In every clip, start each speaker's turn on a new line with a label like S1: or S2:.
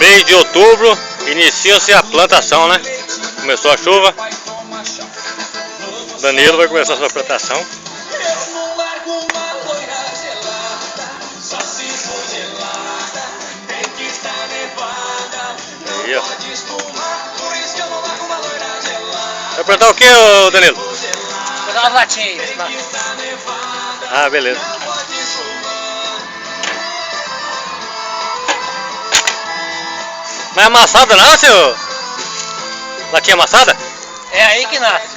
S1: Mês de outubro, inicia-se a plantação, né? Começou a chuva. Danilo vai começar a sua plantação. Aí, ó. Vai plantar o que, Danilo?
S2: Vou dar umas latinhas aí.
S1: Ah, beleza. Não é amassada não, senhor? Latinha amassada?
S2: É aí que nasce.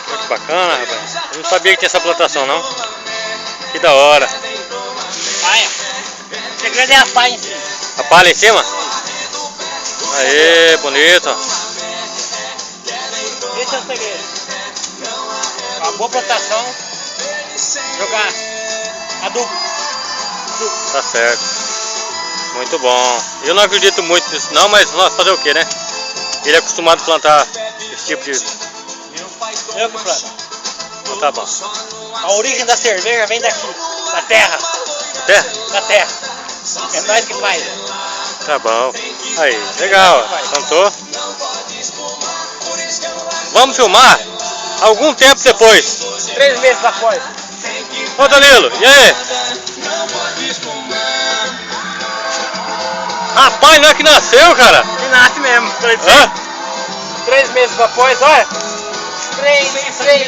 S1: Muito bacana, rapaz. Eu não sabia que tinha essa plantação, não. Que da hora.
S2: Paia. O segredo é a paia em cima.
S1: A palha em cima? Aê, bonito.
S2: Esse é o segredo. Uma boa plantação. Jogar adubo.
S1: Tá certo. Muito bom. Eu não acredito muito nisso não, mas nós fazer o que, né? Ele é acostumado a plantar esse tipo de...
S2: Eu que planto.
S1: Então tá bom.
S2: A origem da cerveja vem daqui, da terra.
S1: Até?
S2: Da terra. É nós que faz.
S1: Tá bom. Aí, legal. Plantou. Vamos filmar algum tempo depois.
S2: 3 meses após.
S1: Ô Danilo, e aí? Rapaz, não é que nasceu, cara?
S2: Que nasce mesmo.
S1: Hã?
S2: 3 meses após, olha. 3,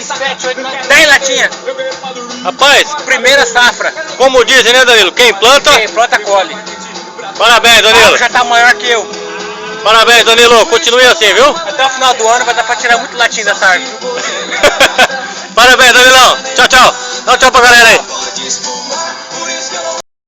S2: 7, 8, 9, 10 latinhas.
S1: Rapaz,
S2: Primeira safra.
S1: como dizem, né, Danilo? Quem planta...
S2: Quem planta colhe.
S1: Parabéns, Danilo.
S2: Já tá maior que eu.
S1: Parabéns, Danilo. Continue assim, viu?
S2: Até o final do ano vai dar pra tirar muito latinha dessa árvore.
S1: Parabéns, Danilão. Tchau, tchau. Dá um tchau pra galera aí.